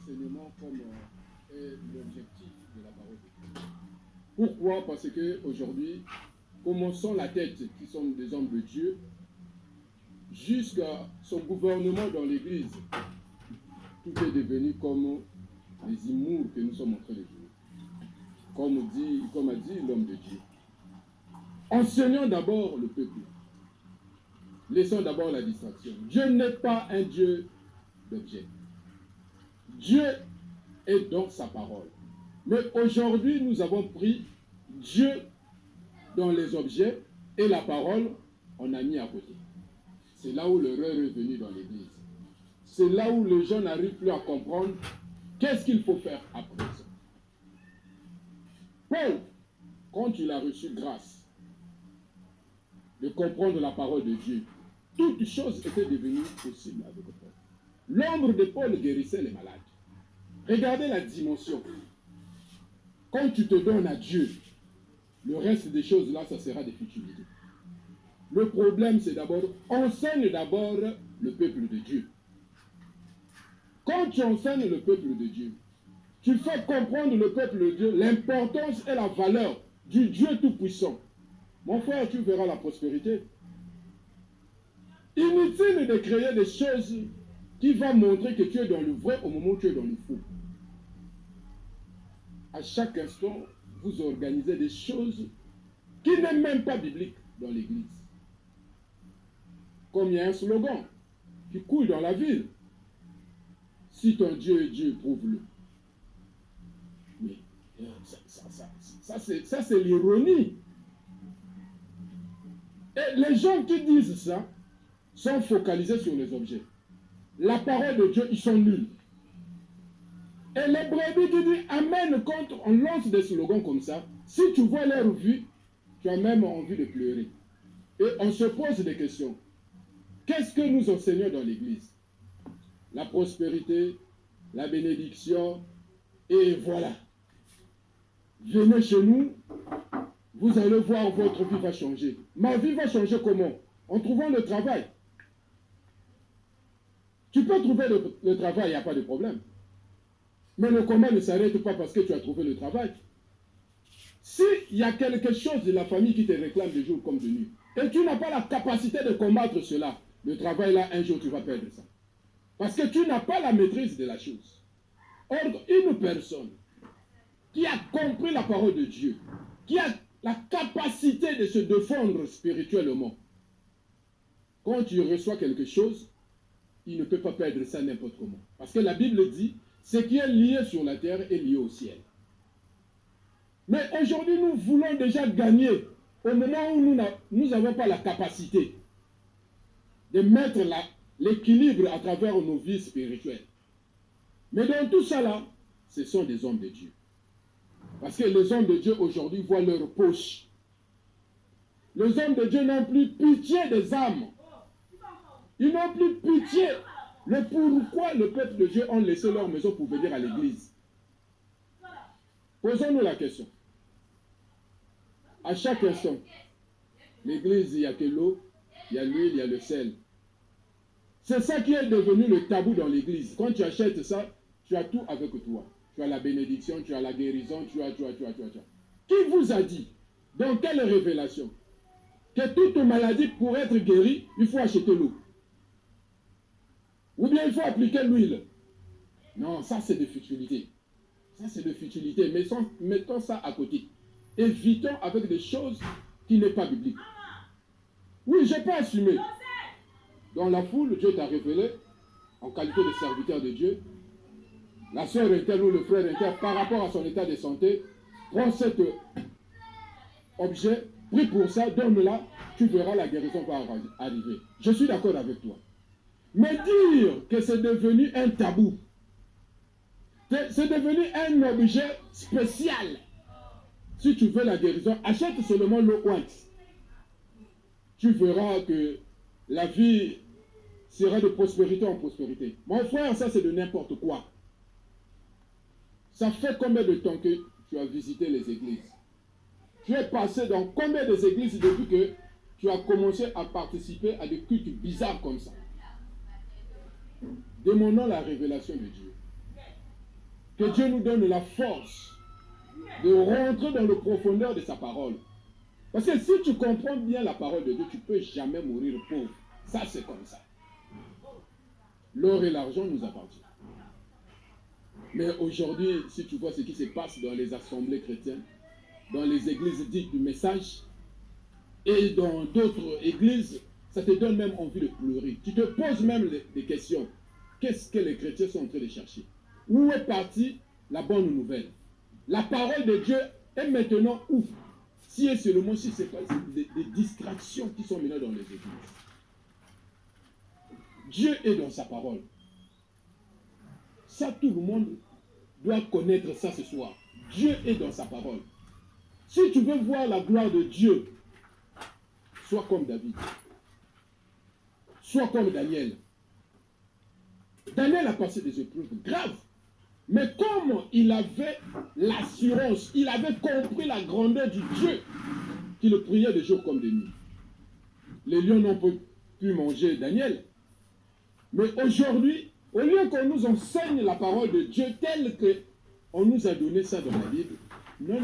l'enseignement comme est l'objectif de la parole de Dieu. Pourquoi? Parce qu'aujourd'hui, commençons la tête qui sont des hommes de Dieu, jusqu'à son gouvernement dans l'Église, tout est devenu comme les humours que nous sommes en train de jouer. Comme a dit l'homme de Dieu. Enseignons d'abord le peuple. Laissons d'abord la distraction. Dieu n'est pas un Dieu d'objet. Dieu est dans sa parole. Mais aujourd'hui, nous avons pris Dieu dans les objets et la parole, on a mis à côté. C'est là où l'erreur est venue dans l'Église. C'est là où les gens n'arrivent plus à comprendre qu'est-ce qu'il faut faire après ça. Paul, quand il a reçu grâce de comprendre la parole de Dieu, toutes choses étaient devenues possibles avec Paul. L'ombre de Paul guérissait les malades. Regardez la dimension. Quand tu te donnes à Dieu, le reste des choses là, ça sera des futilités. Le problème, c'est d'abord, enseigne d'abord le peuple de Dieu. Quand tu enseignes le peuple de Dieu, tu fais comprendre le peuple de Dieu l'importance et la valeur du Dieu Tout-Puissant. Mon frère, tu verras la prospérité. Inutile de créer des choses qui vont montrer que tu es dans le vrai au moment où tu es dans le faux. À chaque instant, vous organisez des choses qui n'est même pas bibliques dans l'Église. Comme il y a un slogan qui coule dans la ville. Si ton Dieu est Dieu, prouve-le. Mais ça c'est l'ironie. Et les gens qui disent ça sont focalisés sur les objets. La parole de Dieu, ils sont nuls. Et les brebis qui disent Amen quand on lance des slogans comme ça, si tu vois leur vue, tu as même envie de pleurer. Et on se pose des questions. Qu'est-ce que nous enseignons dans l'Église? La prospérité, la bénédiction, et voilà. Venez chez nous, vous allez voir, votre vie va changer. Ma vie va changer comment? En trouvant le travail. Tu peux trouver le travail, il n'y a pas de problème. Mais le combat ne s'arrête pas parce que tu as trouvé le travail. S'il y a quelque chose de la famille qui te réclame de jour comme de nuit, et tu n'as pas la capacité de combattre cela, le travail là, un jour tu vas perdre ça. Parce que tu n'as pas la maîtrise de la chose. Or, une personne qui a compris la parole de Dieu, qui a la capacité de se défendre spirituellement, quand tu reçois quelque chose, il ne peut pas perdre ça n'importe comment. Parce que la Bible dit, ce qui est lié sur la terre est lié au ciel. Mais aujourd'hui, nous voulons déjà gagner au moment où nous n'avons pas la capacité de mettre l'équilibre à travers nos vies spirituelles. Mais dans tout ça là, ce sont des hommes de Dieu. Parce que les hommes de Dieu aujourd'hui voient leur poche. Les hommes de Dieu n'ont plus pitié des âmes. Ils n'ont plus pitié. Mais pourquoi le peuple de Dieu ont laissé leur maison pour venir à l'église? Posons-nous la question. À chaque instant, l'église, il n'y a que l'eau, il y a l'huile, il y a le sel. C'est ça qui est devenu le tabou dans l'église. Quand tu achètes ça, tu as tout avec toi. Tu as la bénédiction, tu as la guérison, tu as. Qui vous a dit, dans quelle révélation, que toute maladie, pour être guérie, il faut acheter l'eau? Ou bien il faut appliquer l'huile? Non, ça c'est de futilité. Ça c'est de futilité. Mais mettons ça à côté. Évitons avec des choses qui n'est pas bibliques. Oui, je peux assumer. Dans la foule, Dieu t'a révélé, en qualité de serviteur de Dieu, la sœur interne ou le frère interne, par rapport à son état de santé, prends cet objet, prie pour ça, donne-la, tu verras la guérison va arriver. Je suis d'accord avec toi. Mais dire que c'est devenu un tabou, c'est devenu un objet spécial. Si tu veux la guérison, achète seulement l'eau wax. Tu verras que la vie sera de prospérité en prospérité. Mon frère, ça c'est de n'importe quoi. Ça fait combien de temps que tu as visité les églises? Tu es passé dans combien des églises depuis que tu as commencé à participer à des cultes bizarres comme ça? Demandons la révélation de Dieu. Que Dieu nous donne la force de rentrer dans le profondeur de sa parole. Parce que si tu comprends bien la parole de Dieu, tu ne peux jamais mourir pauvre. Ça, c'est comme ça. L'or et l'argent nous appartiennent. Mais aujourd'hui, si tu vois ce qui se passe dans les assemblées chrétiennes, dans les églises dites du message, et dans d'autres églises, ça te donne même envie de pleurer. Tu te poses même des questions. Qu'est-ce que les chrétiens sont en train de chercher? Où est partie la bonne nouvelle? La parole de Dieu est maintenant où? Si et seulement si c'est pas des distractions qui sont maintenant dans les églises. Dieu est dans sa parole. Ça, tout le monde doit connaître ça ce soir. Dieu est dans sa parole. Si tu veux voir la gloire de Dieu, sois comme David. Sois comme Daniel. Daniel a passé des épreuves graves. Mais comme il avait l'assurance, il avait compris la grandeur du Dieu, qu'il le priait de jour comme de nuit. Les lions n'ont pas pu manger Daniel. Mais aujourd'hui, au lieu qu'on nous enseigne la parole de Dieu telle qu'on nous a donné ça dans la Bible, non.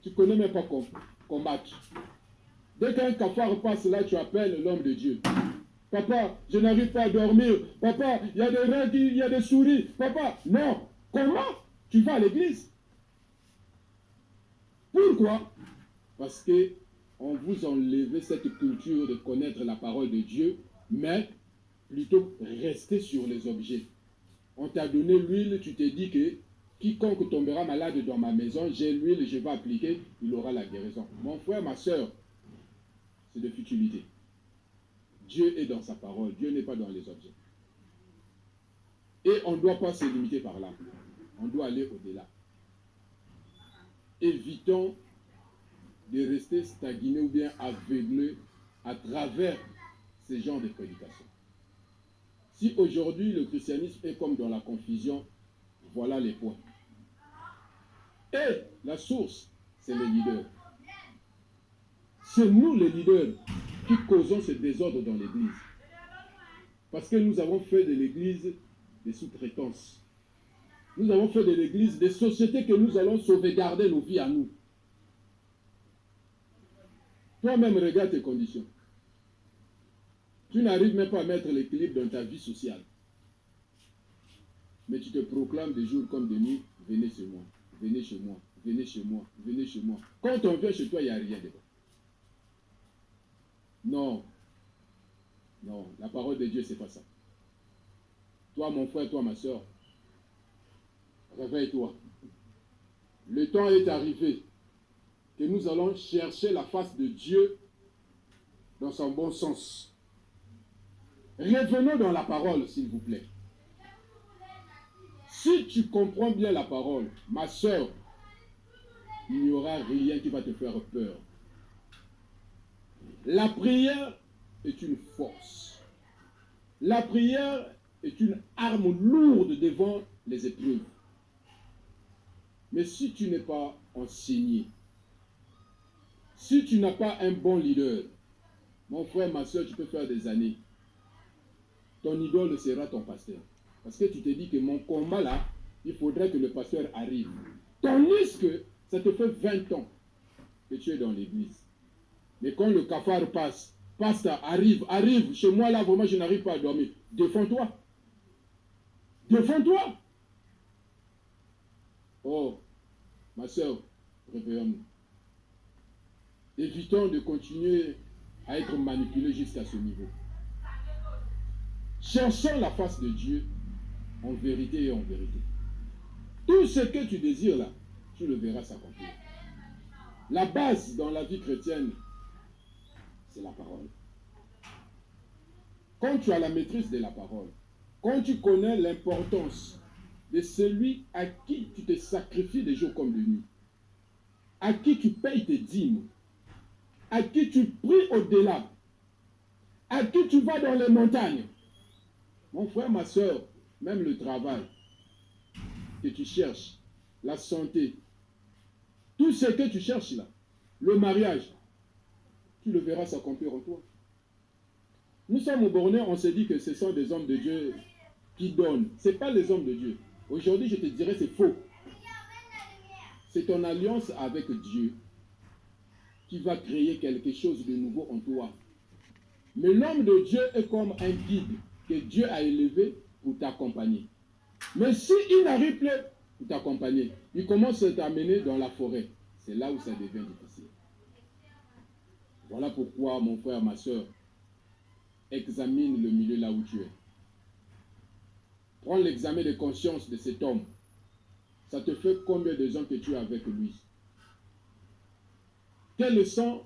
Tu ne connais même pas combattre. Dès qu'un cafard passe là, tu appelles l'homme de Dieu. Papa, je n'arrive pas à dormir. Papa, il y a des rats, il y a des souris. Papa, non. Comment? Tu vas à l'église. Pourquoi? Parce que on vous enlève cette culture de connaître la parole de Dieu, mais plutôt rester sur les objets. On t'a donné l'huile, tu t'es dit que quiconque tombera malade dans ma maison, j'ai l'huile, je vais appliquer, il aura la guérison. Mon frère, ma soeur, c'est de futilité. Dieu est dans sa parole, Dieu n'est pas dans les objets. Et on ne doit pas se limiter par là. On doit aller au-delà. Évitons de rester stagnés ou bien aveuglés à travers ces genres de prédications. Si aujourd'hui le christianisme est comme dans la confusion, voilà les points. Et la source, c'est les leaders. C'est nous les leaders qui causons ce désordre dans l'Église. Parce que nous avons fait de l'Église des sous-traitances. Nous avons fait de l'Église des sociétés que nous allons sauvegarder nos vies à nous. Toi-même, regarde tes conditions. Tu n'arrives même pas à mettre l'équilibre dans ta vie sociale. Mais tu te proclames de jour comme de nuit, venez chez moi, venez chez moi, venez chez moi, venez chez moi. Quand on vient chez toi, il n'y a rien dedans. Non. Non, la parole de Dieu, c'est pas ça. Toi, mon frère, toi, ma soeur, réveille-toi. Le temps est arrivé que nous allons chercher la face de Dieu dans son bon sens. Revenons dans la parole, s'il vous plaît. Si tu comprends bien la parole, ma soeur, il n'y aura rien qui va te faire peur. La prière est une force. La prière est une arme lourde devant les épreuves. Mais si tu n'es pas enseigné, si tu n'as pas un bon leader, mon frère, ma soeur, tu peux faire des années. Ton idole sera ton pasteur. Parce que tu te dis que mon combat là, il faudrait que le pasteur arrive. Tandis que ça te fait 20 ans que tu es dans l'église. Mais quand le cafard passe, pasteur, arrive, chez moi là, vraiment, je n'arrive pas à dormir. Défends-toi. Défends-toi. Oh, ma soeur, réveillons-nous. Évitons de continuer à être manipulés jusqu'à ce niveau. Cherchons la face de Dieu en vérité et en vérité. Tout ce que tu désires là, tu le verras s'accomplir. La base dans la vie chrétienne, c'est la parole. Quand tu as la maîtrise de la parole, quand tu connais l'importance de celui à qui tu te sacrifies de jour comme de nuit, à qui tu payes tes dîmes, à qui tu pries au-delà, à qui tu vas dans les montagnes, mon frère, ma soeur, même le travail que tu cherches, la santé, tout ce que tu cherches là, le mariage, tu le verras s'accomplir en toi. Nous sommes au bornés, on se dit que ce sont des hommes de Dieu qui donnent. Ce n'est pas les hommes de Dieu. Aujourd'hui, je te dirais c'est faux. C'est ton alliance avec Dieu qui va créer quelque chose de nouveau en toi. Mais l'homme de Dieu est comme un guide que Dieu a élevé pour t'accompagner. Mais s'il n'arrive plus pour t'accompagner, il commence à t'amener dans la forêt. C'est là où ça devient difficile. Voilà pourquoi, mon frère, ma soeur, examine le milieu là où tu es. Prends l'examen de conscience de cet homme. Ça te fait combien de gens que tu es avec lui? Quels sont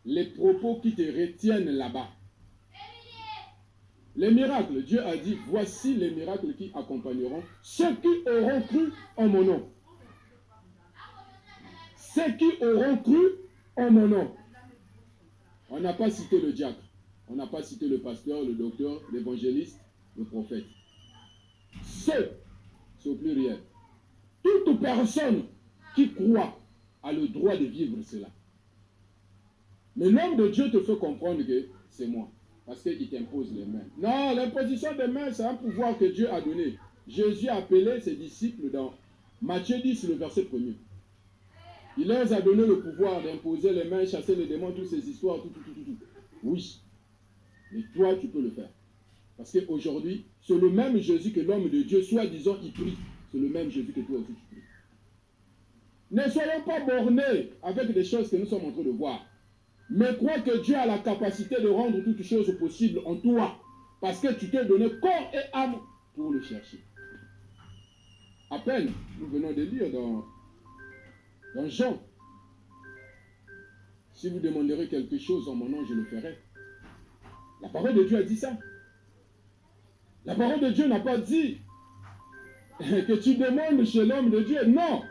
les propos qui te retiennent là-bas? Les miracles, Dieu a dit, voici les miracles qui accompagneront ceux qui auront cru en mon nom. Ceux qui auront cru en mon nom. On n'a pas cité le diacre, on n'a pas cité le pasteur, le docteur, l'évangéliste, le prophète. Ceux, c'est au pluriel. Toute personne qui croit a le droit de vivre cela. Mais l'homme de Dieu te fait comprendre que c'est moi. Parce qu'il t'impose les mains. Non, l'imposition des mains, c'est un pouvoir que Dieu a donné. Jésus a appelé ses disciples dans Matthieu 10, le verset 1er. Il leur a donné le pouvoir d'imposer les mains, chasser les démons, toutes ces histoires, tout. Oui. Mais toi, tu peux le faire. Parce qu'aujourd'hui, c'est le même Jésus que l'homme de Dieu, soi-disant, il prie. C'est le même Jésus que toi aussi tu pries. Ne soyons pas bornés avec des choses que nous sommes en train de voir. Mais crois que Dieu a la capacité de rendre toutes choses possibles en toi. Parce que tu t'es donné corps et âme pour le chercher. À peine, nous venons de lire dans Jean. Si vous demanderez quelque chose en mon nom, je le ferai. La parole de Dieu a dit ça. La parole de Dieu n'a pas dit que tu demandes chez l'homme de Dieu. Non.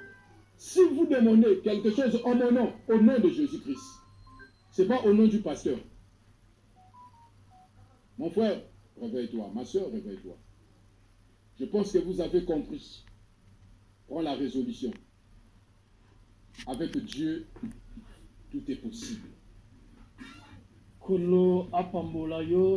Si vous demandez quelque chose en mon nom, au nom de Jésus-Christ, ce n'est pas au nom du pasteur. Mon frère, réveille-toi. Ma soeur, réveille-toi. Je pense que vous avez compris. Prends la résolution. Avec Dieu, tout est possible. Kolo apambola yo